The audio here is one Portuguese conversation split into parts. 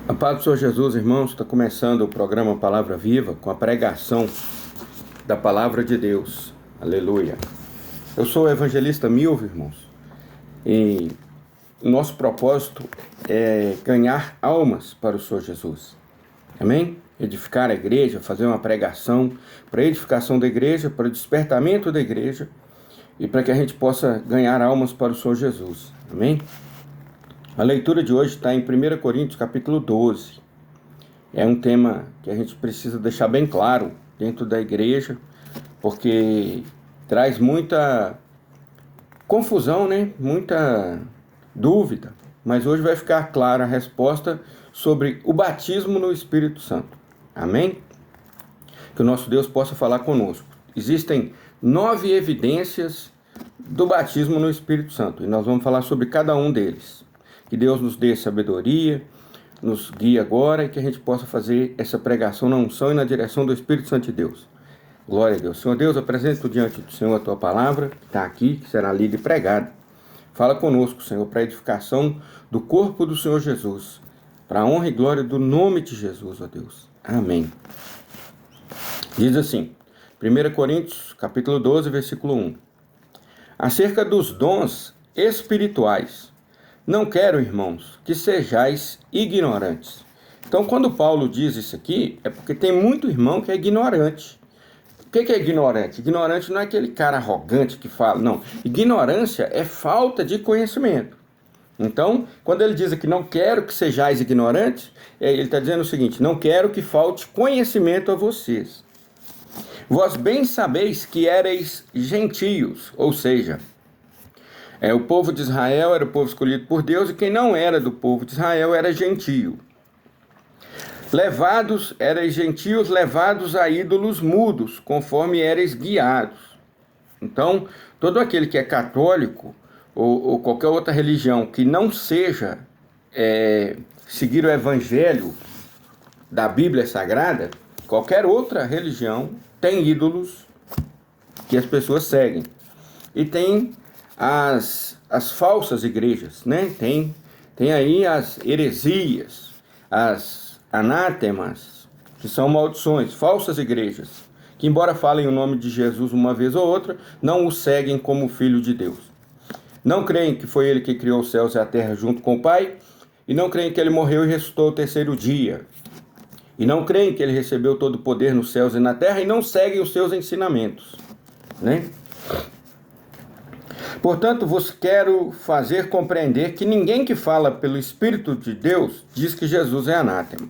A paz do Senhor Jesus, irmãos, está começando o programa Palavra Viva com a pregação da Palavra de Deus. Aleluia. Eu sou o evangelista Milvio, irmãos, e o nosso propósito é ganhar almas para o Senhor Jesus. Amém? Edificar a igreja, fazer uma pregação para a edificação da igreja, para o despertamento da igreja e para que a gente possa ganhar almas para o Senhor Jesus. Amém? A leitura de hoje está em 1 Coríntios capítulo 12. É um tema que a gente precisa deixar bem claro dentro da igreja, porque traz muita confusão, né? Muita dúvida. Mas hoje vai ficar clara a resposta sobre o batismo no Espírito Santo. Amém? Que o nosso Deus possa falar conosco. Existem 9 evidências do batismo no Espírito Santo e nós vamos falar sobre cada um deles. Que Deus nos dê sabedoria, nos guie agora e que a gente possa fazer essa pregação na unção e na direção do Espírito Santo de Deus. Glória a Deus. Senhor Deus, apresento diante do Senhor a Tua palavra, que está aqui, que será lida e pregada. Fala conosco, Senhor, para a edificação do corpo do Senhor Jesus, para a honra e glória do nome de Jesus, ó Deus. Amém. Diz assim, 1 Coríntios, capítulo 12, versículo 1. Acerca dos dons espirituais, não quero, irmãos, que sejais ignorantes. Então, quando Paulo diz isso aqui, é porque tem muito irmão que é ignorante. O que é ignorante? Ignorante não é aquele cara arrogante que fala, não. Ignorância é falta de conhecimento. Então, quando ele diz aqui, não quero que sejais ignorantes, ele está dizendo o seguinte, não quero que falte conhecimento a vocês. Vós bem sabeis que éreis gentios, ou seja, o povo de Israel era o povo escolhido por Deus, e quem não era do povo de Israel era gentio. Erais gentios levados a ídolos mudos, conforme éreis guiados. Então, todo aquele que é católico, ou qualquer outra religião que não seja seguir o evangelho da Bíblia Sagrada, qualquer outra religião tem ídolos que as pessoas seguem. E tem as falsas igrejas, né? Tem aí as heresias, as anátemas, que são maldições, falsas igrejas, que embora falem o nome de Jesus uma vez ou outra, não o seguem como filho de Deus. Não creem que foi ele que criou os céus e a terra junto com o Pai, e não creem que ele morreu e ressuscitou ao terceiro dia. E não creem que ele recebeu todo o poder nos céus e na terra, e não seguem os seus ensinamentos, né? Portanto, vos quero fazer compreender que ninguém que fala pelo Espírito de Deus diz que Jesus é anátema.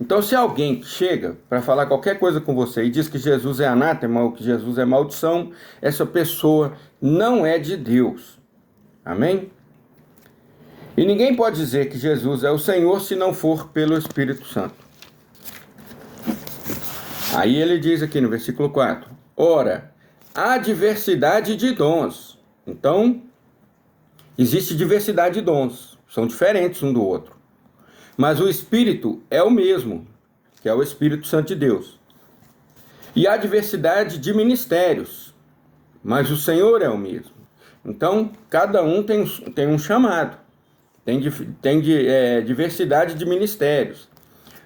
Então, se alguém chega para falar qualquer coisa com você e diz que Jesus é anátema ou que Jesus é maldição, essa pessoa não é de Deus. Amém? E ninguém pode dizer que Jesus é o Senhor se não for pelo Espírito Santo. Aí ele diz aqui no versículo 4, ora, há diversidade de dons. Então, existe diversidade de dons, são diferentes um do outro. Mas o Espírito é o mesmo, que é o Espírito Santo de Deus. E há diversidade de ministérios, mas o Senhor é o mesmo. Então, cada um tem um chamado, tem diversidade de ministérios.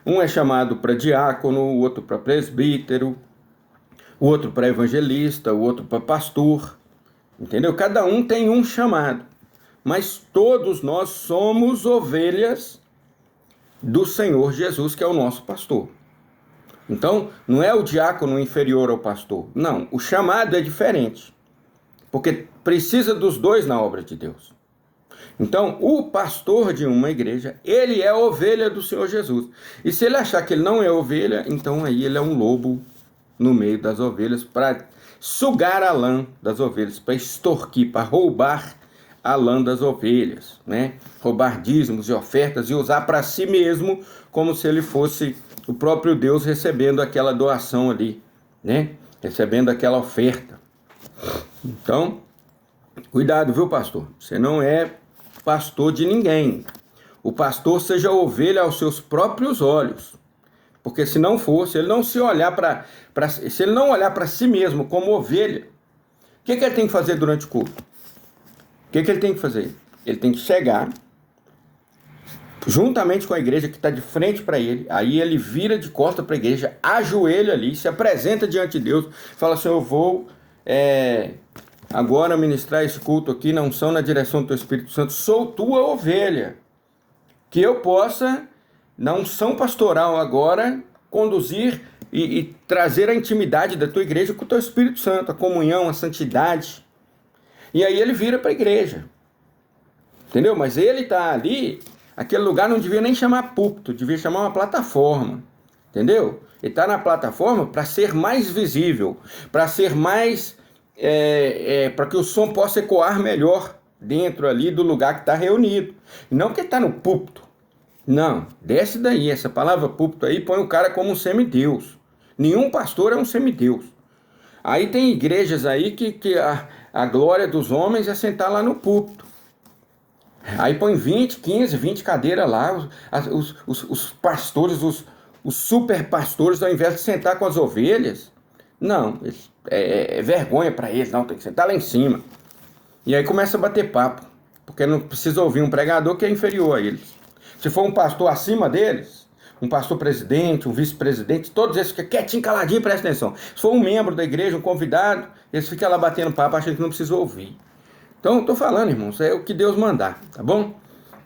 Um é chamado para diácono, o outro para presbítero, o outro para evangelista, o outro para pastor. Entendeu? Cada um tem um chamado, mas todos nós somos ovelhas do Senhor Jesus, que é o nosso pastor. Então, não é o diácono inferior ao pastor, não, o chamado é diferente, porque precisa dos dois na obra de Deus. Então, o pastor de uma igreja, ele é a ovelha do Senhor Jesus, e se ele achar que ele não é ovelha, então aí ele é um lobo no meio das ovelhas para sugar a lã das ovelhas, para extorquir, para roubar a lã das ovelhas, né? Roubar dízimos e ofertas e usar para si mesmo como se ele fosse o próprio Deus recebendo aquela doação ali, né? Recebendo aquela oferta. Então, cuidado, viu, pastor? Você não é pastor de ninguém. O pastor seja ovelha aos seus próprios olhos. Porque se não for, se ele não se olhar se ele não olhar para si mesmo como ovelha, o que ele tem que fazer durante o culto? O que ele tem que fazer? Ele tem que chegar, juntamente com a igreja que está de frente para ele. Aí ele vira de costa para a igreja, ajoelha ali, se apresenta diante de Deus, fala assim: eu vou agora ministrar esse culto aqui na unção, na direção do teu Espírito Santo. Sou tua ovelha, que eu possa, na unção pastoral agora, conduzir e trazer a intimidade da tua igreja com o teu Espírito Santo, a comunhão, a santidade. E aí ele vira para a igreja, entendeu? Mas ele está ali, aquele lugar não devia nem chamar púlpito, devia chamar uma plataforma, entendeu? Ele está na plataforma para ser mais visível, para ser mais, para que o som possa ecoar melhor dentro ali do lugar que está reunido. Não que ele está no púlpito. Não, desce daí, essa palavra púlpito aí põe o cara como um semideus. Nenhum pastor é um semideus. Aí tem igrejas aí que a glória dos homens é sentar lá no púlpito. Aí põe 20 cadeiras lá, os pastores, os super pastores, ao invés de sentar com as ovelhas. Não, é vergonha para eles, não, tem que sentar lá em cima. E aí começa a bater papo, porque não precisa ouvir um pregador que é inferior a eles. Se for um pastor acima deles, um pastor presidente, um vice-presidente, todos esses ficam quietinho, caladinho, presta atenção. Se for um membro da igreja, um convidado, eles ficam lá batendo papo, achando que não precisa ouvir. Então, eu tô falando, irmãos, é o que Deus mandar, tá bom?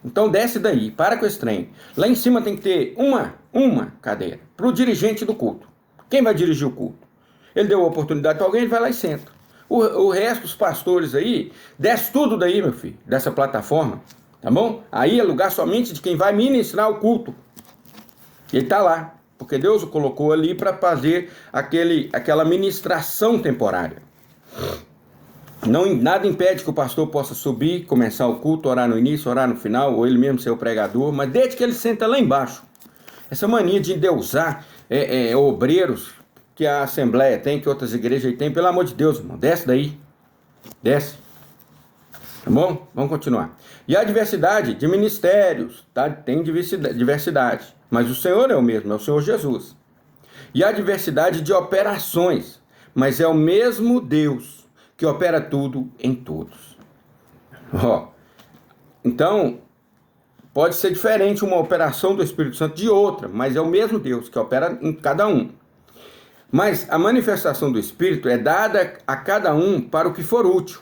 Então, desce daí, para com esse trem. Lá em cima tem que ter uma cadeira para o dirigente do culto. Quem vai dirigir o culto? Ele deu a oportunidade para alguém, ele vai lá e senta. O resto, os pastores aí, desce tudo daí, meu filho, dessa plataforma, tá bom? Aí é lugar somente de quem vai ministrar o culto. Ele está lá, porque Deus o colocou ali para fazer aquela ministração temporária. Nada impede que o pastor possa subir, começar o culto, orar no início, orar no final, ou ele mesmo ser o pregador, mas desde que ele senta lá embaixo. Essa mania de endeusar obreiros que a Assembleia tem, que outras igrejas têm, pelo amor de Deus, irmão, desce daí, desce. Tá bom? Vamos continuar. E a diversidade de ministérios, tá? Tem diversidade, mas o Senhor é o mesmo, é o Senhor Jesus. E a diversidade de operações, mas é o mesmo Deus que opera tudo em todos. Então, pode ser diferente uma operação do Espírito Santo de outra, mas é o mesmo Deus que opera em cada um. Mas a manifestação do Espírito é dada a cada um para o que for útil.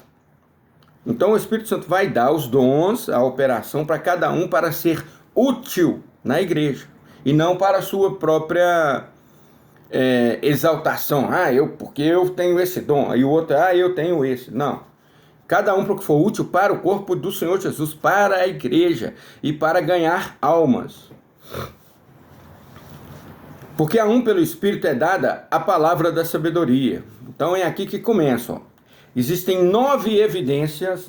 Então o Espírito Santo vai dar os dons, a operação para cada um para ser útil na igreja. E não para a sua própria exaltação. Porque eu tenho esse dom. E o outro, eu tenho esse. Não. Cada um para o que for útil para o corpo do Senhor Jesus, para a igreja e para ganhar almas. Porque a um pelo Espírito é dada a palavra da sabedoria. Então é aqui que começa. Existem 9 evidências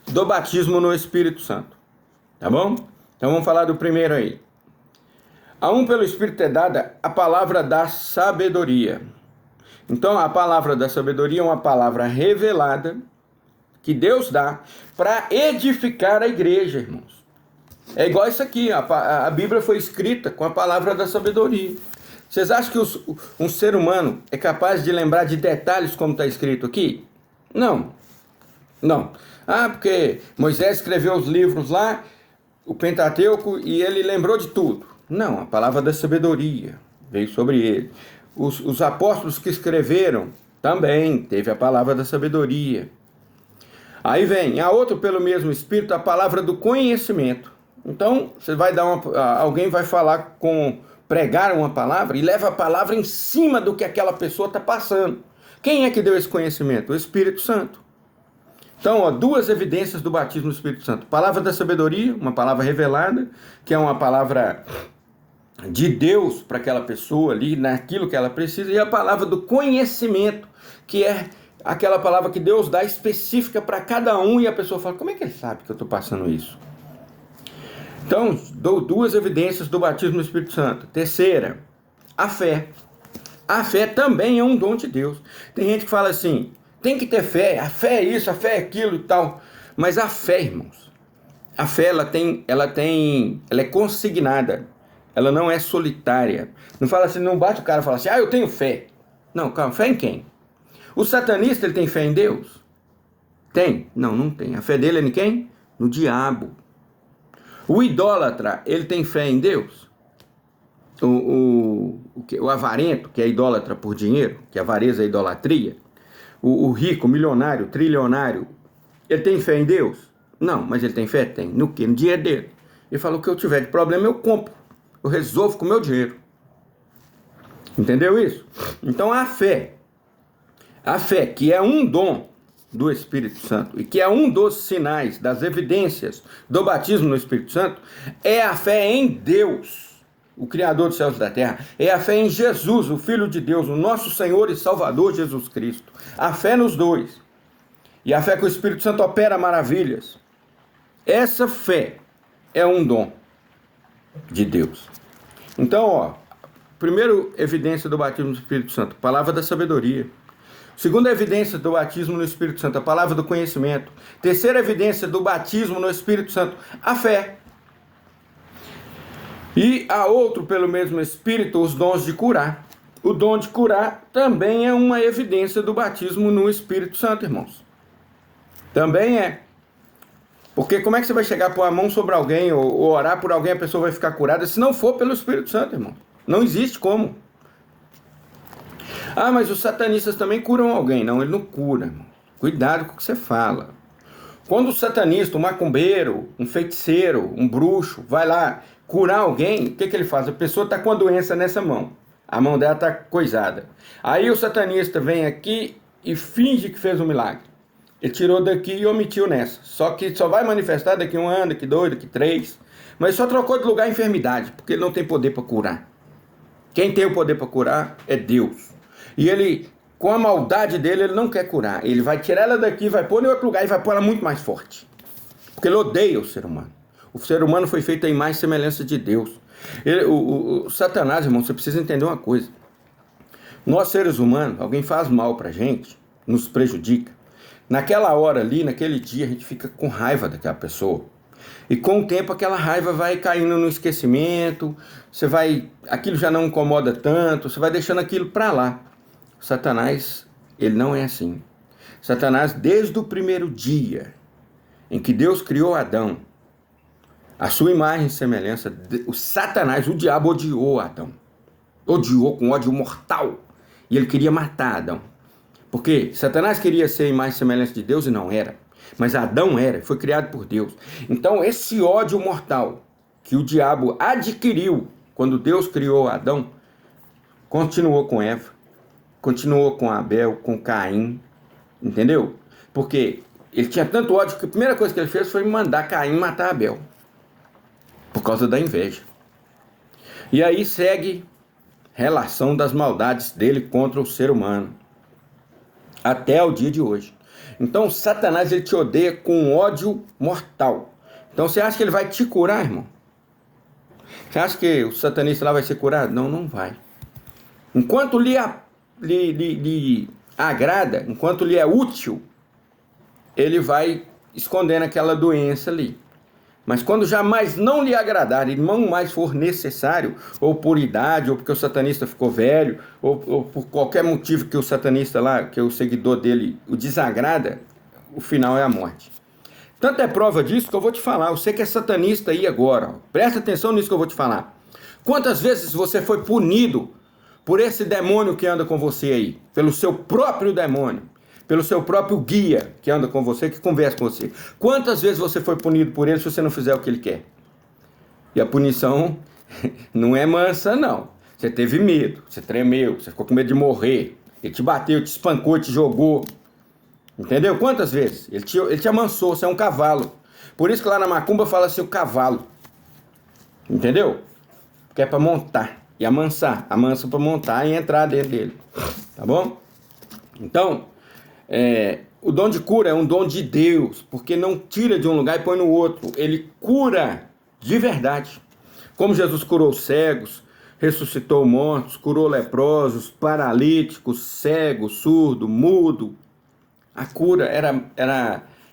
do batismo no Espírito Santo. Tá bom? Então vamos falar do primeiro aí. A um pelo Espírito é dada a palavra da sabedoria. Então a palavra da sabedoria é uma palavra revelada que Deus dá para edificar a igreja, irmãos. É igual isso aqui, a Bíblia foi escrita com a palavra da sabedoria. Vocês acham que um ser humano é capaz de lembrar de detalhes como está escrito aqui? Não. Porque Moisés escreveu os livros lá, o Pentateuco, e ele lembrou de tudo. Não, a palavra da sabedoria veio sobre ele. Os apóstolos que escreveram também teve a palavra da sabedoria. Aí vem a outro pelo mesmo Espírito, a palavra do conhecimento. Então, você vai dar alguém vai pregar uma palavra e leva a palavra em cima do que aquela pessoa está passando. Quem é que deu esse conhecimento? O Espírito Santo. Então, 2 evidências do batismo do Espírito Santo. Palavra da sabedoria, uma palavra revelada, que é uma palavra de Deus para aquela pessoa ali, naquilo que ela precisa, e a palavra do conhecimento, que é aquela palavra que Deus dá específica para cada um, e a pessoa fala, como é que ele sabe que eu estou passando isso? Então, dou 2 evidências do batismo no Espírito Santo. Terceira, a fé. A fé também é um dom de Deus. Tem gente que fala assim, tem que ter fé, a fé é isso, a fé é aquilo e tal. Mas a fé, irmãos, a fé ela é consignada, ela não é solitária. Não fala assim, não bate o cara e fala assim, eu tenho fé. Não, calma, fé em quem? O satanista, ele tem fé em Deus? Tem? Não tem. A fé dele é em quem? no diabo. O idólatra, ele tem fé em Deus? O avarento, que é idólatra por dinheiro, que a avareza é idolatria. O rico, milionário, trilionário, ele tem fé em Deus? Não, mas ele tem fé? Tem. No quê? No dinheiro dele. Ele falou: o que eu tiver de problema eu compro. Eu resolvo com o meu dinheiro. Entendeu isso? Então a fé que é um dom do Espírito Santo e que é um dos sinais, das evidências do batismo no Espírito Santo, é a fé em Deus, o Criador dos céus e da terra. É a fé em Jesus, o Filho de Deus, o nosso Senhor e Salvador Jesus Cristo. A fé nos dois. E a fé que o Espírito Santo opera maravilhas. Essa fé é um dom de Deus. Então, ó, primeiro evidência do batismo no Espírito Santo, palavra da sabedoria. Segunda evidência do batismo no Espírito Santo, a palavra do conhecimento. Terceira evidência do batismo no Espírito Santo, a fé. E há outro, pelo mesmo Espírito, os dons de curar. O dom de curar também é uma evidência do batismo no Espírito Santo, irmãos. Também é. Porque como é que você vai chegar a pôr a mão sobre alguém ou orar por alguém, a pessoa vai ficar curada, se não for pelo Espírito Santo, irmão? Não existe como. Ah, mas os satanistas também curam alguém. Não, ele não cura, irmão. Cuidado com o que você fala. Quando o satanista, um macumbeiro, um feiticeiro, um bruxo, vai lá curar alguém, o que ele faz? A pessoa está com a doença nessa mão. A mão dela está coisada. Aí o satanista vem aqui e finge que fez um milagre. Ele tirou daqui e omitiu nessa. Só que só vai manifestar daqui 1 ano, daqui 2, daqui 3. Mas só trocou de lugar a enfermidade, porque ele não tem poder para curar. Quem tem o poder para curar é Deus. E ele, com a maldade dele, ele não quer curar. Ele vai tirar ela daqui, vai pôr em outro lugar e vai pôr ela muito mais forte. Porque ele odeia o ser humano. O ser humano foi feito à imagem e semelhança de Deus. O Satanás, irmão, você precisa entender uma coisa. Nós, seres humanos, alguém faz mal pra gente, nos prejudica. Naquela hora ali, naquele dia, a gente fica com raiva daquela pessoa. E com o tempo aquela raiva vai caindo no esquecimento, aquilo já não incomoda tanto, você vai deixando aquilo pra lá. Satanás, ele não é assim. Satanás, desde o primeiro dia em que Deus criou Adão, a sua imagem e semelhança, o Satanás, o diabo odiou Adão. Odiou com ódio mortal. E ele queria matar Adão. Porque Satanás queria ser a imagem e semelhança de Deus e não era. Mas Adão era, foi criado por Deus. Então esse ódio mortal que o diabo adquiriu quando Deus criou Adão, continuou com Eva, continuou com Abel, com Caim, entendeu? Porque ele tinha tanto ódio que a primeira coisa que ele fez foi mandar Caim matar Abel. Por causa da inveja. E aí segue relação das maldades dele contra o ser humano. Até o dia de hoje. Então Satanás, ele te odeia com ódio mortal. Então você acha que ele vai te curar, irmão? Você acha que o satanista lá vai ser curado? Não, não vai. Enquanto lhe agrada, enquanto lhe é útil, ele vai escondendo aquela doença ali. Mas quando jamais não lhe agradar e não mais for necessário, ou por idade, ou porque o satanista ficou velho, ou por qualquer motivo que o satanista lá, que o seguidor dele o desagrada, o final é a morte. Tanto é prova disso que eu vou te falar. Você que é satanista aí agora, ó, presta atenção nisso que eu vou te falar. Quantas vezes você foi punido por esse demônio que anda com você aí? Pelo seu próprio demônio. Pelo seu próprio guia que anda com você, que conversa com você. Quantas vezes você foi punido por ele se você não fizer o que ele quer? E a punição não é mansa, não. Você teve medo, você tremeu, você ficou com medo de morrer. Ele te bateu, te espancou, te jogou. Entendeu? Quantas vezes? Ele te amansou, você é um cavalo. Por isso que lá na macumba fala assim, o cavalo. Entendeu? Porque é para montar e amansar. Amansa para montar e entrar dentro dele. Tá bom? Então... o dom de cura é um dom de Deus, porque não tira de um lugar e põe no outro. Ele cura de verdade. Como Jesus curou cegos, ressuscitou mortos, curou leprosos, paralíticos, cego, surdo, mudo. A cura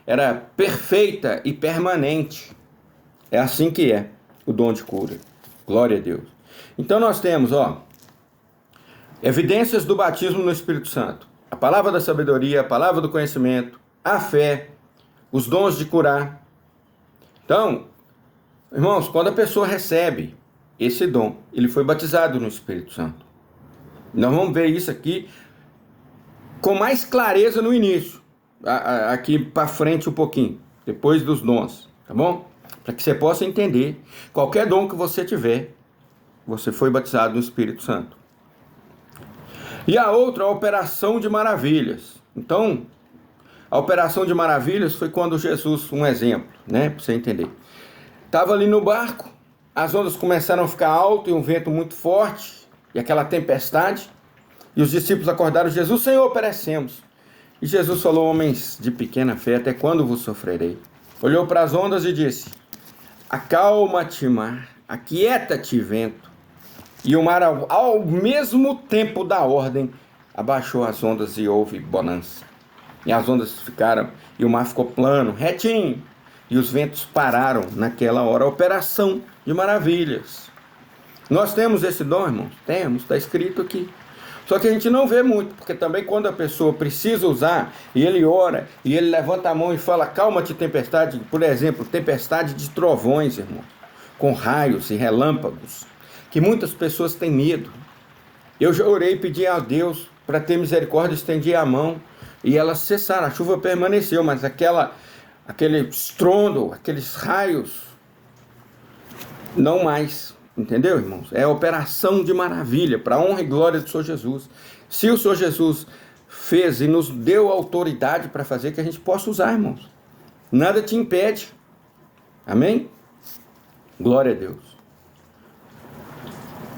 era perfeita e permanente. É assim que é o dom de cura. Glória a Deus. Então nós temos, evidências do batismo no Espírito Santo. A palavra da sabedoria, a palavra do conhecimento, a fé, os dons de curar, Então, irmãos, quando a pessoa recebe esse dom, ele foi batizado no Espírito Santo. Nós vamos ver isso aqui com mais clareza no início, aqui para frente um pouquinho, depois dos dons, tá bom? Para que você possa entender, qualquer dom que você tiver, você foi batizado no Espírito Santo. E a outra, a operação de maravilhas. Então, a operação de maravilhas foi quando Jesus, um exemplo, né, para você entender. Estava ali no barco, as ondas começaram a ficar altas e um vento muito forte, e aquela tempestade, e os discípulos acordaram Jesus: Senhor, perecemos. E Jesus falou: homens de pequena fé, até quando vos sofrerei? Olhou para as ondas e disse: acalma-te, mar, aquieta-te, vento. E o mar, ao mesmo tempo da ordem, abaixou as ondas e houve bonança. E as ondas ficaram, e o mar ficou plano, retinho. E os ventos pararam naquela hora. Operação de maravilhas. Nós temos esse dom, irmãos? Temos, está escrito aqui. Só que a gente não vê muito, porque também quando a pessoa precisa usar, e ele ora, e ele levanta a mão e fala: calma-te, tempestade. Por exemplo, tempestade de trovões, irmãos, com raios e relâmpagos, que muitas pessoas têm medo. Eu já orei e pedi a Deus para ter misericórdia, estendi a mão, e elas cessaram. A chuva permaneceu, mas aquele estrondo, aqueles raios, não mais. Entendeu, irmãos? É a operação de maravilha, para a honra e glória do Senhor Jesus. Se o Senhor Jesus fez e nos deu autoridade para fazer, que a gente possa usar, irmãos. Nada te impede. Amém? Glória a Deus.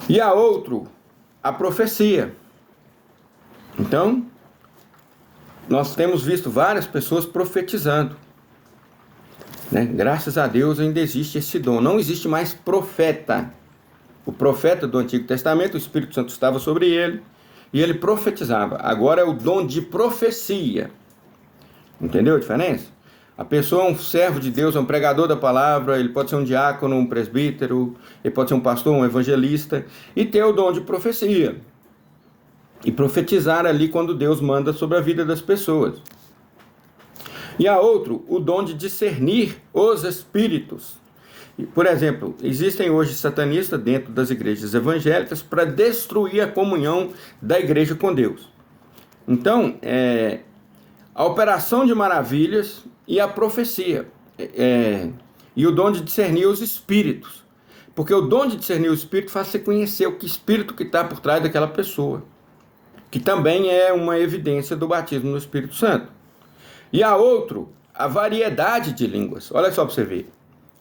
E a outro, a profecia. Então, nós temos visto várias pessoas profetizando, né? Graças a Deus ainda existe esse dom. Não existe mais profeta. O profeta do Antigo Testamento, o Espírito Santo estava sobre ele, e ele profetizava. Agora é o dom de profecia. Entendeu a diferença? A pessoa é um servo de Deus, é um pregador da palavra, ele pode ser um diácono, um presbítero, ele pode ser um pastor, um evangelista, e ter o dom de profecia. E profetizar ali quando Deus manda sobre a vida das pessoas. E a outro, o dom de discernir os espíritos. Por exemplo, existem hoje satanistas dentro das igrejas evangélicas para destruir a comunhão da igreja com Deus. Então, a operação de maravilhas e a profecia. E o dom de discernir os espíritos. Porque o dom de discernir o espírito faz você conhecer o que espírito que está por trás daquela pessoa. Que também é uma evidência do batismo no Espírito Santo. E a outro, a variedade de línguas. Olha só para você ver.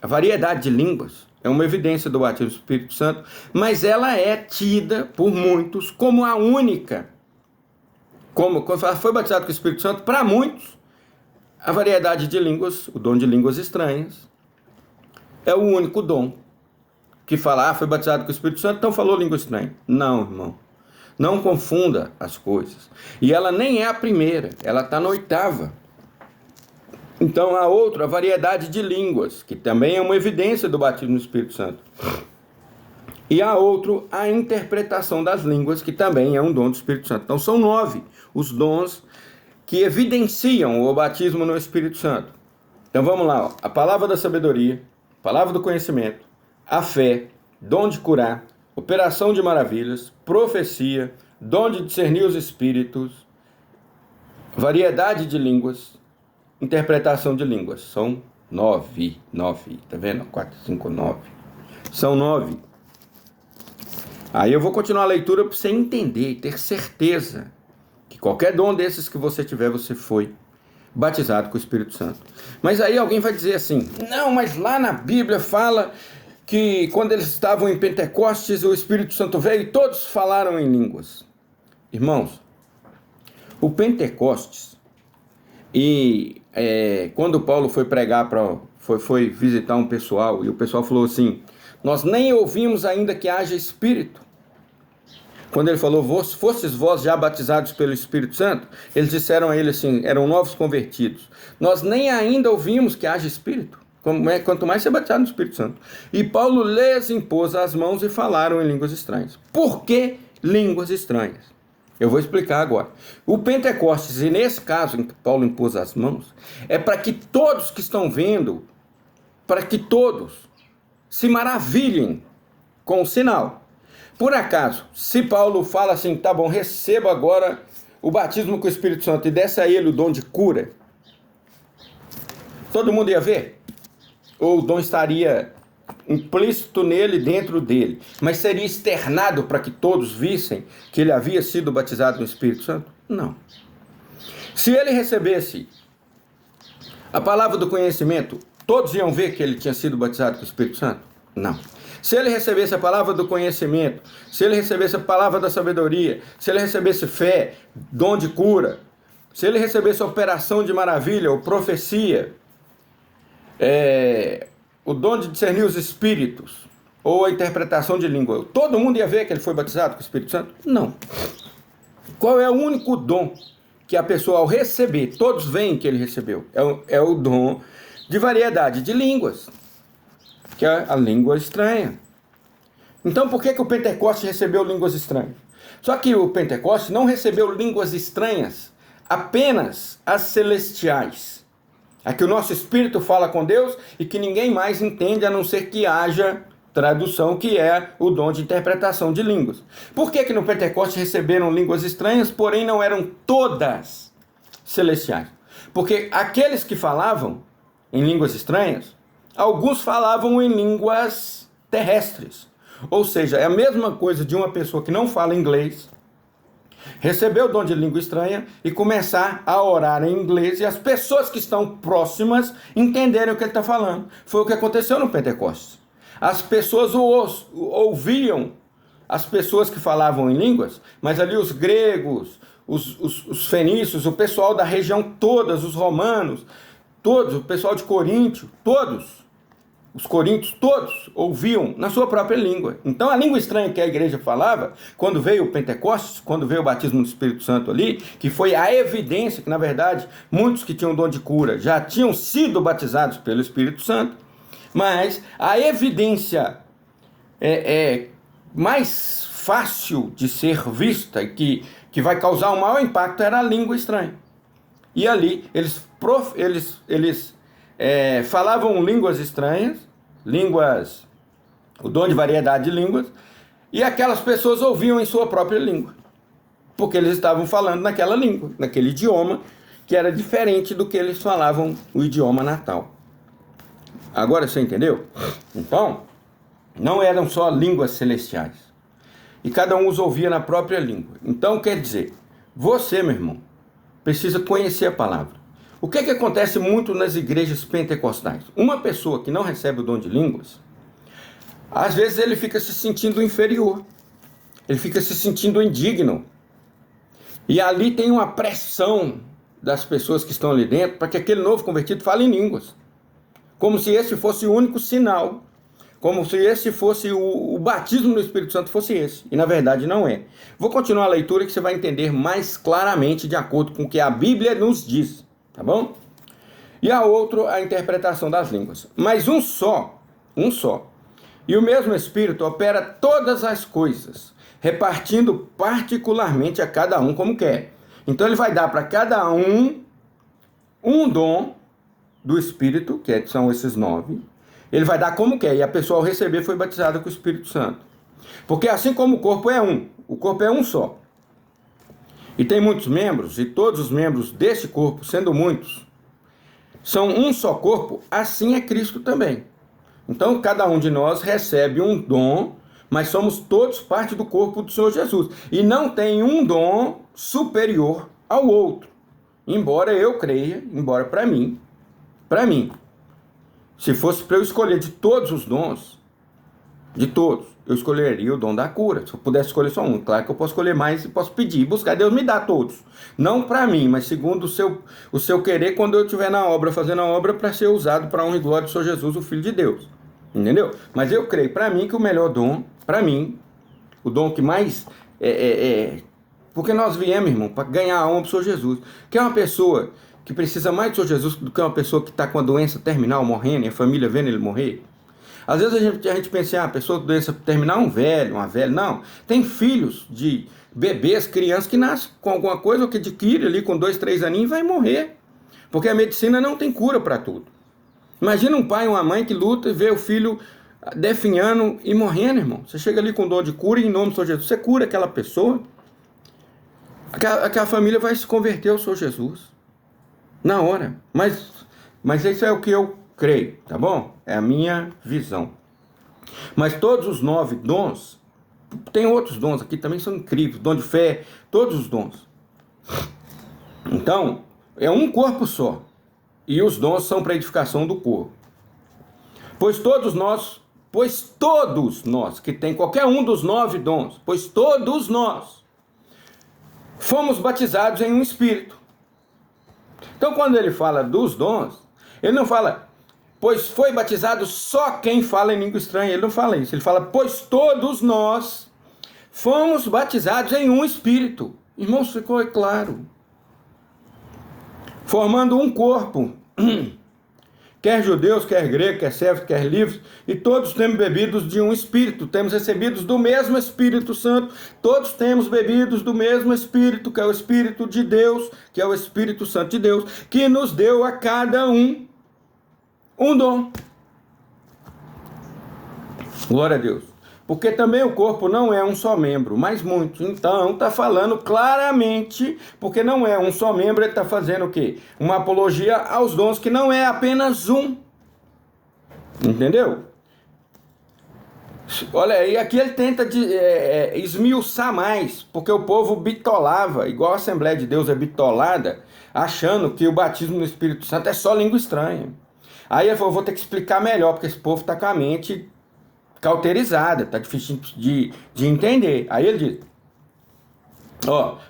A variedade de línguas é uma evidência do batismo do Espírito Santo, mas ela é tida por muitos como a única. Quando foi batizado com o Espírito Santo, para muitos, a variedade de línguas, o dom de línguas estranhas, é o único dom. Que fala: foi batizado com o Espírito Santo, então falou língua estranha. Não, irmão. Não confunda as coisas. E ela nem é a primeira, ela está na 8ª. Então, a outra, a variedade de línguas, que também é uma evidência do batismo no Espírito Santo. E a outro, a interpretação das línguas, que também é um dom do Espírito Santo. Então, são 9 os dons que evidenciam o batismo no Espírito Santo. Então, vamos lá. Ó. A palavra da sabedoria, a palavra do conhecimento, a fé, dom de curar, operação de maravilhas, profecia, dom de discernir os espíritos, variedade de línguas, interpretação de línguas. São 9. Tá vendo? 4, 5, 9. São 9. Aí eu vou continuar a leitura para você entender e ter certeza que qualquer dom desses que você tiver, você foi batizado com o Espírito Santo. Mas aí alguém vai dizer assim: não, mas lá na Bíblia fala que quando eles estavam em Pentecostes, o Espírito Santo veio e todos falaram em línguas. Irmãos, o Pentecostes, e quando Paulo foi pregar, foi visitar um pessoal, e o pessoal falou assim: nós nem ouvimos ainda que haja Espírito. Quando ele falou: fostes vós já batizados pelo Espírito Santo, eles disseram a ele assim, eram novos convertidos: nós nem ainda ouvimos que haja Espírito, quanto mais ser batizado no Espírito Santo. E Paulo lhes impôs as mãos e falaram em línguas estranhas. Por que línguas estranhas? Eu vou explicar agora. O Pentecostes, e nesse caso em que Paulo impôs as mãos, é para que todos que estão vendo para que todos se maravilhem com o sinal. Por acaso, se Paulo fala assim, tá bom, receba agora o batismo com o Espírito Santo e desce a ele o dom de cura, todo mundo ia ver? Ou o dom estaria implícito nele, dentro dele, mas seria externado para que todos vissem que ele havia sido batizado no Espírito Santo? Não. Se ele recebesse a palavra do conhecimento, todos iam ver que ele tinha sido batizado com o Espírito Santo? Não. Se ele recebesse a palavra do conhecimento, se ele recebesse a palavra da sabedoria, se ele recebesse fé, dom de cura, se ele recebesse a operação de maravilha ou profecia, o dom de discernir os espíritos, ou a interpretação de língua, todo mundo ia ver que ele foi batizado com o Espírito Santo? Não. Qual é o único dom que a pessoa, ao receber, todos veem que ele recebeu? É o dom de variedade de línguas, que é a língua estranha. Então, por que o Pentecoste recebeu línguas estranhas? Só que o Pentecoste não recebeu línguas estranhas, apenas as celestiais. É que o nosso espírito fala com Deus e que ninguém mais entende a não ser que haja tradução, que é o dom de interpretação de línguas. Por que no Pentecoste receberam línguas estranhas, porém não eram todas celestiais? Porque aqueles que falavam em línguas estranhas, alguns falavam em línguas terrestres. Ou seja, é a mesma coisa de uma pessoa que não fala inglês receber o dom de língua estranha e começar a orar em inglês e as pessoas que estão próximas entenderem o que ele está falando. Foi o que aconteceu no Pentecostes. As pessoas ouviam as pessoas que falavam em línguas, mas ali os gregos, os fenícios, o pessoal da região todas, os romanos, todos, o pessoal de Coríntio, todos, os coríntios todos ouviam na sua própria língua. Então a língua estranha que a igreja falava, quando veio o Pentecostes, quando veio o batismo do Espírito Santo ali, que foi a evidência que na verdade muitos que tinham dom de cura já tinham sido batizados pelo Espírito Santo, mas a evidência mais fácil de ser vista e que vai causar o maior impacto era a língua estranha. E ali eles falavam línguas estranhas, o dom de variedade de línguas, e aquelas pessoas ouviam em sua própria língua, porque eles estavam falando naquela língua, naquele idioma, que era diferente do que eles falavam o idioma natal. Agora você entendeu? Então, não eram só línguas celestiais, e cada um os ouvia na própria língua. Então, quer dizer, você, meu irmão, precisa conhecer a palavra. O que acontece muito nas igrejas pentecostais? Uma pessoa que não recebe o dom de línguas, às vezes ele fica se sentindo inferior, ele fica se sentindo indigno. E ali tem uma pressão das pessoas que estão ali dentro para que aquele novo convertido fale em línguas. Como se esse fosse o único sinal, como se esse fosse o batismo no Espírito Santo fosse esse. E na verdade não é. Vou continuar a leitura que você vai entender mais claramente de acordo com o que a Bíblia nos diz. Tá bom? E a outro, a interpretação das línguas. Mas um só. E o mesmo Espírito opera todas as coisas, repartindo particularmente a cada um como quer. Então ele vai dar para cada um dom do Espírito, que são esses 9. Ele vai dar como quer. E a pessoa ao receber foi batizada com o Espírito Santo. Porque assim como o corpo é um só. E tem muitos membros, e todos os membros deste corpo, sendo muitos, são um só corpo, assim é Cristo também. Então, cada um de nós recebe um dom, mas somos todos parte do corpo do Senhor Jesus. E não tem um dom superior ao outro. Embora eu creia, para mim, se fosse para eu escolher de todos os dons, eu escolheria o dom da cura. Se eu pudesse escolher só um, claro que eu posso escolher mais e posso pedir, buscar. Deus me dá todos. Não para mim, mas segundo o seu querer, quando eu estiver na obra, fazendo a obra para ser usado para a honra e glória do Senhor Jesus, o Filho de Deus. Entendeu? Mas eu creio, para mim, que o melhor dom, para mim, o dom que mais porque nós viemos, irmão, para ganhar a honra do Senhor Jesus. Que é uma pessoa que precisa mais do Senhor Jesus do que uma pessoa que está com a doença terminal, morrendo, e a família vendo ele morrer. Às vezes a gente pensa, a pessoa com doença terminal é um velho, uma velha. Não, tem filhos de bebês, crianças que nascem com alguma coisa ou que adquire ali com 2, 3 aninhos e vai morrer. Porque a medicina não tem cura para tudo. Imagina um pai e uma mãe que luta e vê o filho definhando e morrendo, irmão. Você chega ali com dor de cura e em nome do Senhor Jesus, você cura aquela pessoa, aquela família vai se converter ao Senhor Jesus. Na hora. Mas isso é o que eu creio, tá bom? É a minha visão. Mas todos os 9 dons, tem outros dons aqui também, são incríveis. Dom de fé, todos os dons. Então, é um corpo só. E os dons são para edificação do corpo. Pois todos nós, que tem qualquer um dos 9 dons, pois todos nós fomos batizados em um Espírito. Então, quando ele fala dos dons, ele não fala, pois foi batizado só quem fala em língua estranha. Ele não fala isso. Ele fala, pois todos nós fomos batizados em um Espírito. Irmãos, ficou claro. Formando um corpo. Quer judeus, quer gregos, quer servos, quer livres, e todos temos bebidos de um Espírito, temos recebidos do mesmo Espírito Santo, todos temos bebidos do mesmo Espírito, que é o Espírito de Deus, que é o Espírito Santo de Deus, que nos deu a cada um dom. Glória a Deus. Porque também o corpo não é um só membro, mas muitos. Então, está falando claramente, porque não é um só membro, ele está fazendo o quê? Uma apologia aos dons, que não é apenas um. Entendeu? Olha, e aqui ele tenta esmiuçar mais, porque o povo bitolava, igual a Assembleia de Deus é bitolada, achando que o batismo no Espírito Santo é só língua estranha. Aí ele falou, vou ter que explicar melhor, porque esse povo está com a mente cauterizada, tá difícil de entender. Aí ele diz,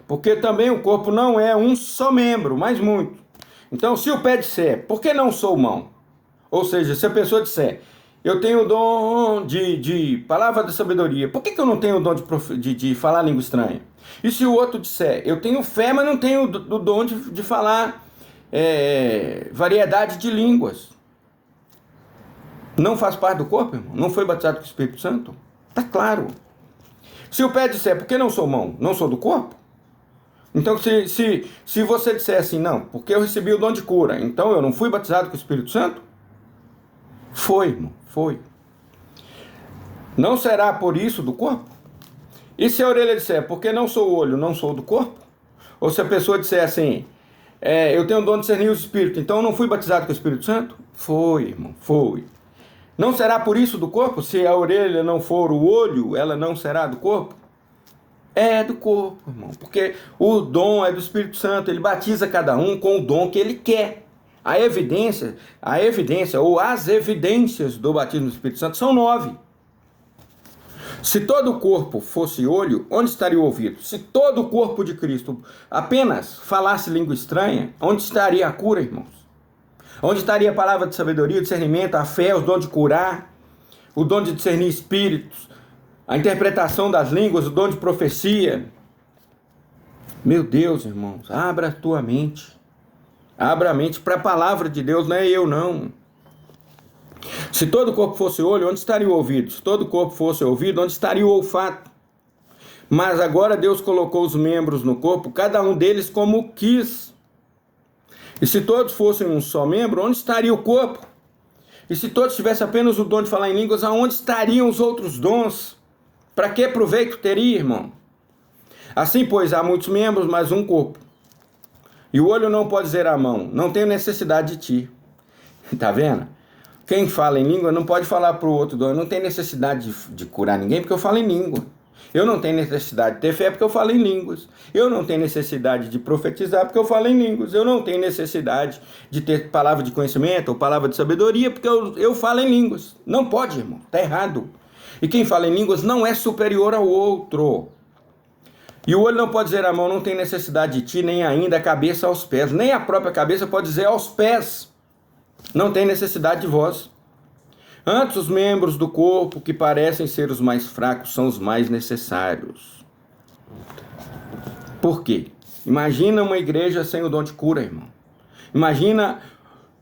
porque também o corpo não é um só membro, mas muito. Então, se o pé disser, por que não sou mão? Ou seja, se a pessoa disser, eu tenho o dom de palavra da sabedoria, por que eu não tenho o dom de falar língua estranha? E se o outro disser, eu tenho fé, mas não tenho o dom de falar variedade de línguas? Não faz parte do corpo, irmão? Não foi batizado com o Espírito Santo? Está claro. Se o pé disser, por que não sou mão? Não sou do corpo? Então, se você disser assim, não, porque eu recebi o dom de cura, então eu não fui batizado com o Espírito Santo? Foi, irmão, foi. Não será por isso do corpo? E se a orelha disser, porque não sou o olho, não sou do corpo? Ou se a pessoa disser assim, eu tenho o dom de discernir o Espírito, então eu não fui batizado com o Espírito Santo? Foi, irmão, foi. Não será por isso do corpo? Se a orelha não for o olho, ela não será do corpo? É do corpo, irmão. Porque o dom é do Espírito Santo. Ele batiza cada um com o dom que ele quer. A evidência ou as evidências do batismo do Espírito Santo são 9. Se todo o corpo fosse olho, onde estaria o ouvido? Se todo o corpo de Cristo apenas falasse língua estranha, onde estaria a cura, irmãos? Onde estaria a palavra de sabedoria, discernimento, a fé, o dom de curar, o dom de discernir espíritos, a interpretação das línguas, o dom de profecia? Meu Deus, irmãos, abra a tua mente. Abra a mente para a palavra de Deus, não é eu não. Se todo o corpo fosse olho, onde estaria o ouvido? Se todo o corpo fosse ouvido, onde estaria o olfato? Mas agora Deus colocou os membros no corpo, cada um deles como quis. E se todos fossem um só membro, onde estaria o corpo? E se todos tivessem apenas o dom de falar em línguas, aonde estariam os outros dons? Para que proveito teria, irmão? Assim, pois, há muitos membros, mas um corpo. E o olho não pode dizer à mão, não tenho necessidade de ti. Tá vendo? Quem fala em língua não pode falar para o outro, eu não tenho necessidade de curar ninguém porque eu falo em língua. Eu não tenho necessidade de ter fé porque eu falo em línguas. Eu não tenho necessidade de profetizar porque eu falo em línguas. Eu não tenho necessidade de ter palavra de conhecimento ou palavra de sabedoria porque eu falo em línguas. Não pode, irmão. Está errado. E quem fala em línguas não é superior ao outro. E o olho não pode dizer à mão, não tem necessidade de ti, nem ainda a cabeça aos pés. Nem a própria cabeça pode dizer aos pés, não tem necessidade de vós. Antes, os membros do corpo que parecem ser os mais fracos são os mais necessários. Por quê? Imagina uma igreja sem o dom de cura, irmão. Imagina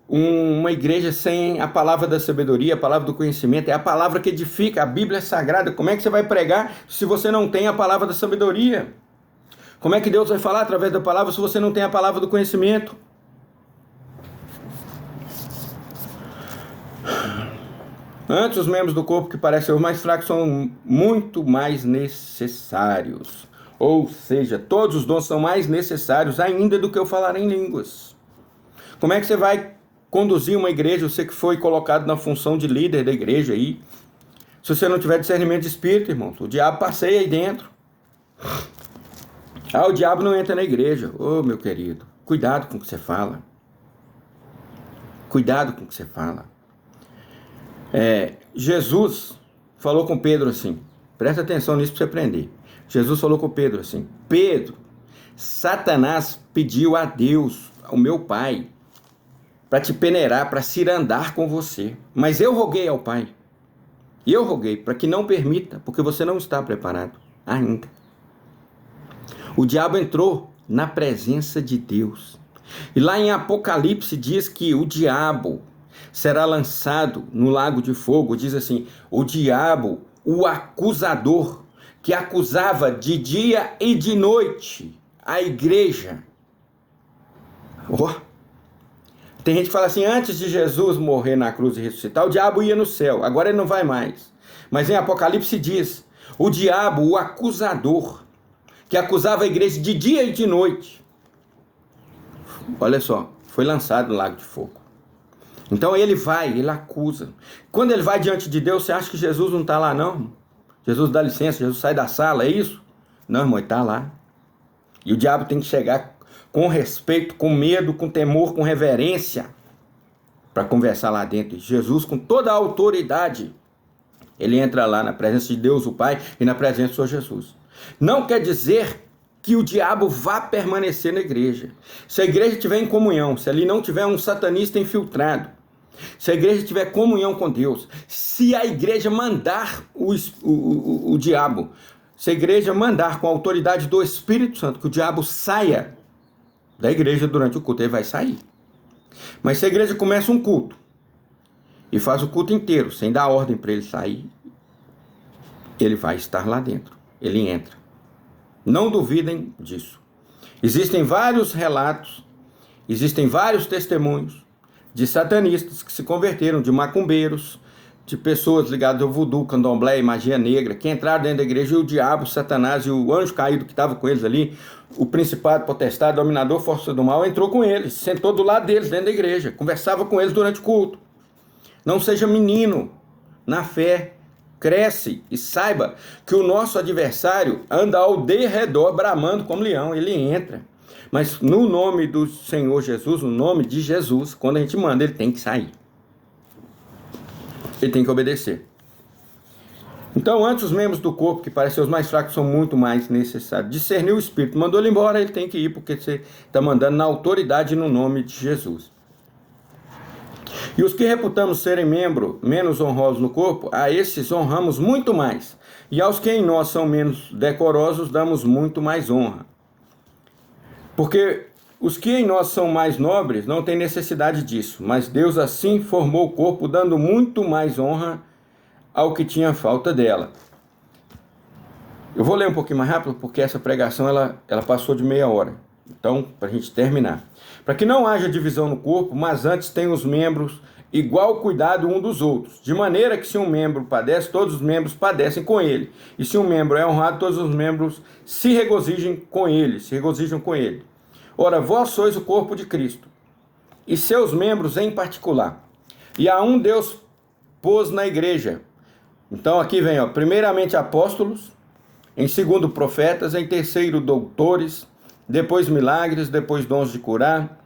uma igreja sem a palavra da sabedoria, a palavra do conhecimento. É a palavra que edifica, a Bíblia é sagrada. Como é que você vai pregar se você não tem a palavra da sabedoria? Como é que Deus vai falar através da palavra se você não tem a palavra do conhecimento? Antes, os membros do corpo que parecem os mais fracos são muito mais necessários. Ou seja, todos os dons são mais necessários ainda do que eu falar em línguas. Como é que você vai conduzir uma igreja, você que foi colocado na função de líder da igreja aí, se você não tiver discernimento de espírito, irmão? O diabo passeia aí dentro. O diabo não entra na igreja. Meu querido, cuidado com o que você fala. Cuidado com o que você fala. Jesus falou com Pedro assim, presta atenção nisso para você aprender. Jesus falou com Pedro assim: Pedro, Satanás pediu a Deus, ao meu Pai, para te peneirar, para cirandar com você. Mas eu roguei ao Pai. E eu roguei para que não permita, porque você não está preparado ainda. O diabo entrou na presença de Deus. E lá em Apocalipse diz que o diabo será lançado no lago de fogo. Diz assim: o diabo, o acusador, que acusava de dia e de noite a igreja. Tem gente que fala assim: antes de Jesus morrer na cruz e ressuscitar, o diabo ia no céu, agora ele não vai mais. Mas em Apocalipse diz: o diabo, o acusador, que acusava a igreja de dia e de noite, olha só, foi lançado no lago de fogo. Então ele acusa. Quando ele vai diante de Deus, você acha que Jesus não está lá não? Jesus dá licença, Jesus sai da sala, é isso? Não, irmão, ele está lá. E o diabo tem que chegar com respeito, com medo, com temor, com reverência, para conversar lá dentro. E Jesus, com toda a autoridade, ele entra lá na presença de Deus, o Pai, e na presença do Senhor Jesus. Não quer dizer que o diabo vá permanecer na igreja. Se a igreja estiver em comunhão, se ali não tiver um satanista infiltrado, se a igreja tiver comunhão com Deus, se a igreja mandar o diabo, se a igreja mandar com a autoridade do Espírito Santo que o diabo saia da igreja durante o culto, ele vai sair. Mas se a igreja começa um culto e faz o culto inteiro sem dar ordem para ele sair, ele vai estar lá dentro, ele entra. Não duvidem disso. Existem vários relatos, existem vários testemunhos de satanistas que se converteram, de macumbeiros, de pessoas ligadas ao voodoo, candomblé e magia negra, que entraram dentro da igreja e o diabo, Satanás e o anjo caído que estava com eles ali, o principado, potestade, dominador, força do mal, entrou com eles, sentou do lado deles dentro da igreja, conversava com eles durante o culto. Não seja menino na fé, cresce e saiba que o nosso adversário anda ao derredor, bramando como leão, ele entra. Mas no nome do Senhor Jesus, no nome de Jesus, quando a gente manda, ele tem que sair. Ele tem que obedecer. Então, antes os membros do corpo, que parecem os mais fracos, são muito mais necessários. Discernir o Espírito. Mandou ele embora, ele tem que ir, porque você está mandando na autoridade no nome de Jesus. E os que reputamos serem membros menos honrosos no corpo, a esses honramos muito mais. E aos que em nós são menos decorosos, damos muito mais honra. Porque os que em nós são mais nobres não têm necessidade disso, mas Deus assim formou o corpo, dando muito mais honra ao que tinha falta dela. Eu vou ler um pouquinho mais rápido, porque essa pregação ela passou de meia hora. Então, para a gente terminar. Para que não haja divisão no corpo, mas antes tenham os membros igual cuidado um dos outros, de maneira que se um membro padece, todos os membros padecem com ele. E se um membro é honrado, todos os membros se regozijam com ele. Ora, vós sois o corpo de Cristo, e seus membros em particular. E a um Deus pôs na igreja. Então aqui vem, primeiramente apóstolos, em segundo profetas, em terceiro doutores, depois milagres, depois dons de curar,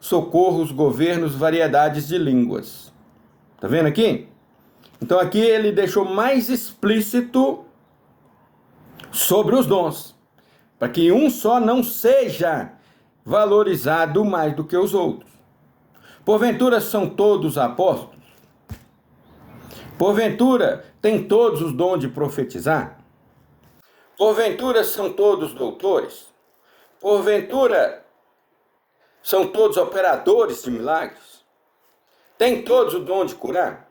socorros, governos, variedades de línguas. Tá vendo aqui? Então aqui ele deixou mais explícito sobre os dons, para que um só não seja valorizado mais do que os outros. Porventura são todos apóstolos? Porventura têm todos os dons de profetizar? Porventura são todos doutores? Porventura são todos operadores de milagres? Têm todos o dom de curar?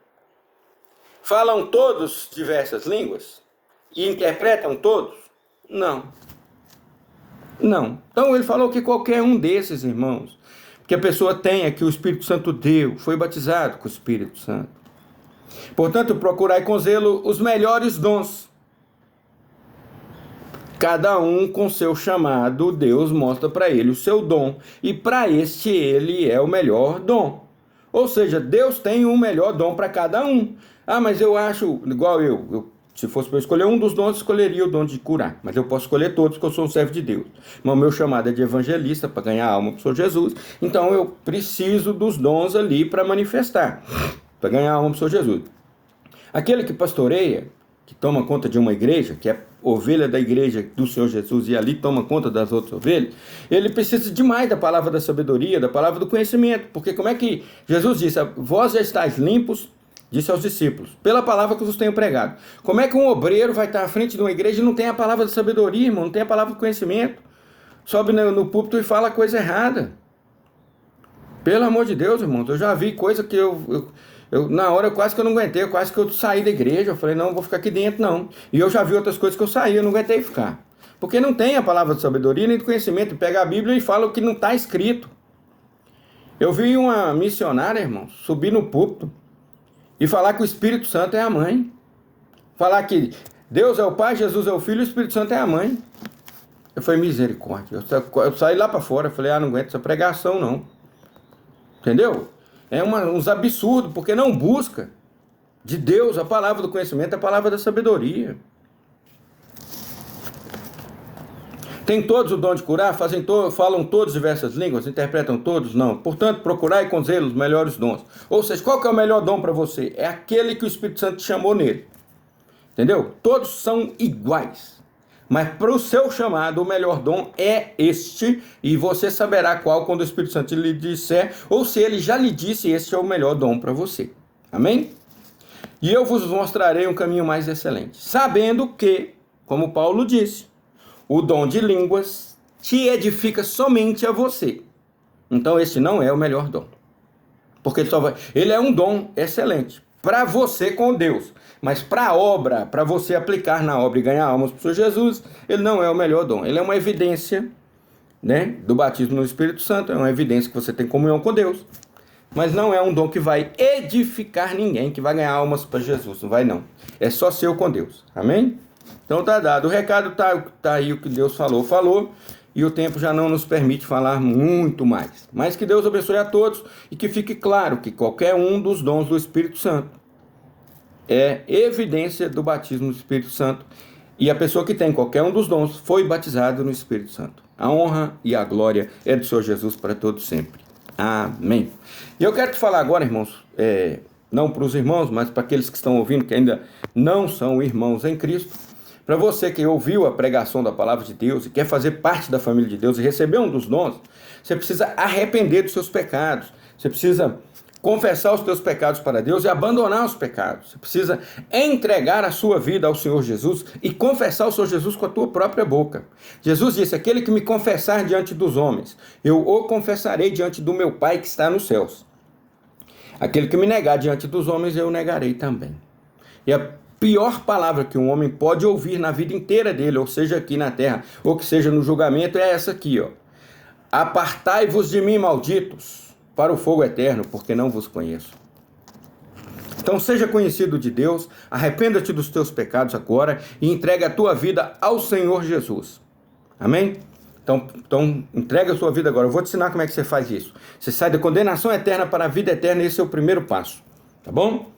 Falam todos diversas línguas? E interpretam todos? Não. Então ele falou que qualquer um desses, irmãos, que a pessoa tenha, que o Espírito Santo deu, foi batizado com o Espírito Santo. Portanto, procurai com zelo os melhores dons. Cada um com seu chamado, Deus mostra para ele o seu dom. E para este ele é o melhor dom. Ou seja, Deus tem um melhor dom para cada um. Ah, mas eu acho, igual se fosse para eu escolher um dos dons, escolheria o dom de curar. Mas eu posso escolher todos, porque eu sou um servo de Deus. Mas o meu chamado é de evangelista, para ganhar alma para o Senhor Jesus. Então eu preciso dos dons ali para manifestar, para ganhar alma para o Senhor Jesus. Aquele que pastoreia, que toma conta de uma igreja, que é ovelha da igreja do Senhor Jesus e ali toma conta das outras ovelhas, ele precisa demais da palavra da sabedoria, da palavra do conhecimento, porque como é que Jesus disse, vós já estáis limpos, disse aos discípulos, pela palavra que vos tenho pregado. Como é que um obreiro vai estar à frente de uma igreja e não tem a palavra da sabedoria, irmão, não tem a palavra do conhecimento, sobe no púlpito e fala coisa errada? Pelo amor de Deus, irmão, eu já vi coisa que na hora quase que eu não aguentei, quase que eu saí da igreja, eu falei, não vou ficar aqui dentro não. E eu já vi outras coisas que eu saí, eu não aguentei ficar. Porque não tem a palavra de sabedoria nem de conhecimento, pega a Bíblia e fala o que não está escrito. Eu vi uma missionária, irmão, subir no púlpito e falar que o Espírito Santo é a mãe. Falar que Deus é o Pai, Jesus é o Filho e o Espírito Santo é a mãe. Eu falei, misericórdia. Eu saí lá para fora, falei, não aguento essa pregação não. Entendeu? É uns absurdos, porque não busca de Deus a palavra do conhecimento, a palavra da sabedoria. Tem todos o dom de curar? Falam todos diversas línguas? Interpretam todos? Não. Portanto, procurai com zelo os melhores dons. Ou seja, qual que é o melhor dom para você? É aquele que o Espírito Santo te chamou nele. Entendeu? Todos são iguais. Mas para o seu chamado, o melhor dom é este, e você saberá qual quando o Espírito Santo lhe disser, ou se ele já lhe disse, este é o melhor dom para você. Amém? E eu vos mostrarei um caminho mais excelente, sabendo que, como Paulo disse, o dom de línguas te edifica somente a você. Então este não é o melhor dom. Porque ele é um dom excelente para você com Deus. Mas para a obra, para você aplicar na obra e ganhar almas para o Senhor Jesus, ele não é o melhor dom. Ele é uma evidência, né, do batismo no Espírito Santo, é uma evidência que você tem comunhão com Deus. Mas não é um dom que vai edificar ninguém, que vai ganhar almas para Jesus. Não vai não. É só seu com Deus. Amém? Então tá dado. O recado tá aí, o que Deus falou. E o tempo já não nos permite falar muito mais. Mas que Deus abençoe a todos e que fique claro que qualquer um dos dons do Espírito Santo é evidência do batismo no Espírito Santo. E a pessoa que tem qualquer um dos dons foi batizada no Espírito Santo. A honra e a glória é do Senhor Jesus para todos sempre. Amém. E eu quero te falar agora, irmãos, não para os irmãos, mas para aqueles que estão ouvindo, que ainda não são irmãos em Cristo. Para você que ouviu a pregação da palavra de Deus e quer fazer parte da família de Deus e receber um dos dons, você precisa arrepender dos seus pecados. Você precisa confessar os teus pecados para Deus e abandonar os pecados. Você precisa entregar a sua vida ao Senhor Jesus e confessar o Senhor Jesus com a tua própria boca. Jesus disse, aquele que me confessar diante dos homens, eu o confessarei diante do meu Pai que está nos céus. Aquele que me negar diante dos homens, eu o negarei também. E a pior palavra que um homem pode ouvir na vida inteira dele, ou seja aqui na terra, ou que seja no julgamento, é essa aqui, ó. Apartai-vos de mim, malditos, para o fogo eterno, porque não vos conheço. Então seja conhecido de Deus, arrependa-te dos teus pecados agora e entrega a tua vida ao Senhor Jesus. Amém? Então entrega a sua vida agora. Eu vou te ensinar como é que você faz isso. Você sai da condenação eterna para a vida eterna, esse é o primeiro passo. Tá bom?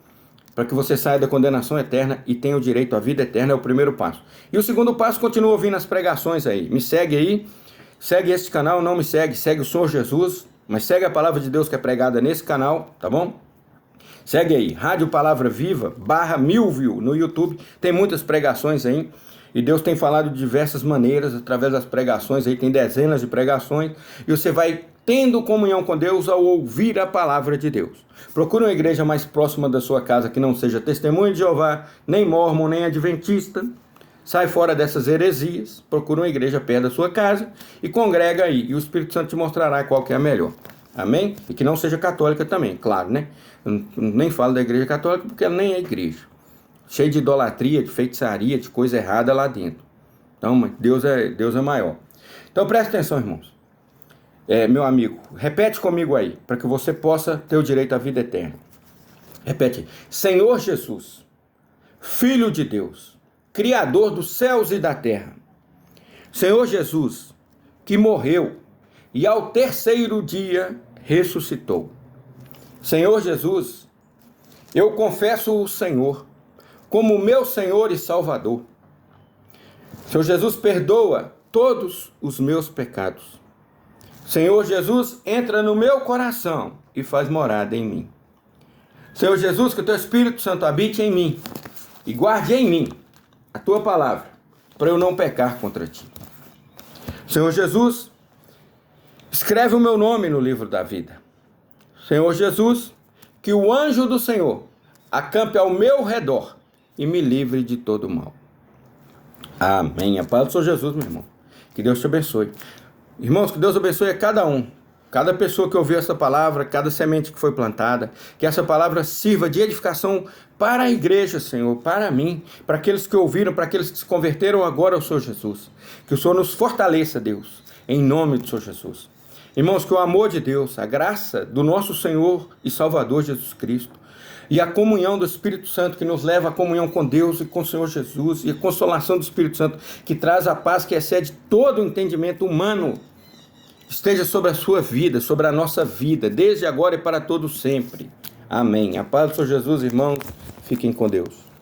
Para que você saia da condenação eterna e tenha o direito à vida eterna é o primeiro passo. E o segundo passo, continua ouvindo as pregações aí. Me segue aí, segue esse canal, não me segue, segue o Senhor Jesus, mas segue a palavra de Deus que é pregada nesse canal, tá bom? Segue aí, Rádio Palavra Viva, /1000 no YouTube, tem muitas pregações aí, e Deus tem falado de diversas maneiras, através das pregações aí, tem dezenas de pregações, e você vai tendo comunhão com Deus ao ouvir a palavra de Deus. Procure uma igreja mais próxima da sua casa que não seja Testemunho de Jeová, nem Mórmon, nem Adventista. Sai fora dessas heresias, procura uma igreja perto da sua casa e congrega aí. E o Espírito Santo te mostrará qual que é a melhor. Amém? E que não seja católica também, claro, né? Eu nem falo da igreja católica porque ela nem é igreja. Cheio de idolatria, de feitiçaria, de coisa errada lá dentro. Então, Deus é maior. Então presta atenção, irmãos. Meu amigo, repete comigo aí, para que você possa ter o direito à vida eterna. Repete. Senhor Jesus, Filho de Deus, Criador dos céus e da terra. Senhor Jesus, que morreu e ao terceiro dia ressuscitou. Senhor Jesus, eu confesso o Senhor como meu Senhor e Salvador. Senhor Jesus, perdoa todos os meus pecados. Senhor Jesus, entra no meu coração e faz morada em mim. Senhor Jesus, que o teu Espírito Santo habite em mim e guarde em mim a tua palavra, para eu não pecar contra ti. Senhor Jesus, escreve o meu nome no livro da vida. Senhor Jesus, que o anjo do Senhor acampe ao meu redor e me livre de todo mal. Amém. A paz do Senhor Jesus, meu irmão. Que Deus te abençoe. Irmãos, que Deus abençoe a cada um. Cada pessoa que ouviu essa palavra, cada semente que foi plantada, que essa palavra sirva de edificação para a igreja, Senhor, para mim, para aqueles que ouviram, para aqueles que se converteram agora ao Senhor Jesus. Que o Senhor nos fortaleça, Deus, em nome do Senhor Jesus. Irmãos, que o amor de Deus, a graça do nosso Senhor e Salvador Jesus Cristo e a comunhão do Espírito Santo que nos leva à comunhão com Deus e com o Senhor Jesus e a consolação do Espírito Santo que traz a paz que excede todo o entendimento humano esteja sobre a sua vida, sobre a nossa vida, desde agora e para todo sempre. Amém. A paz do Senhor Jesus, irmãos. Fiquem com Deus.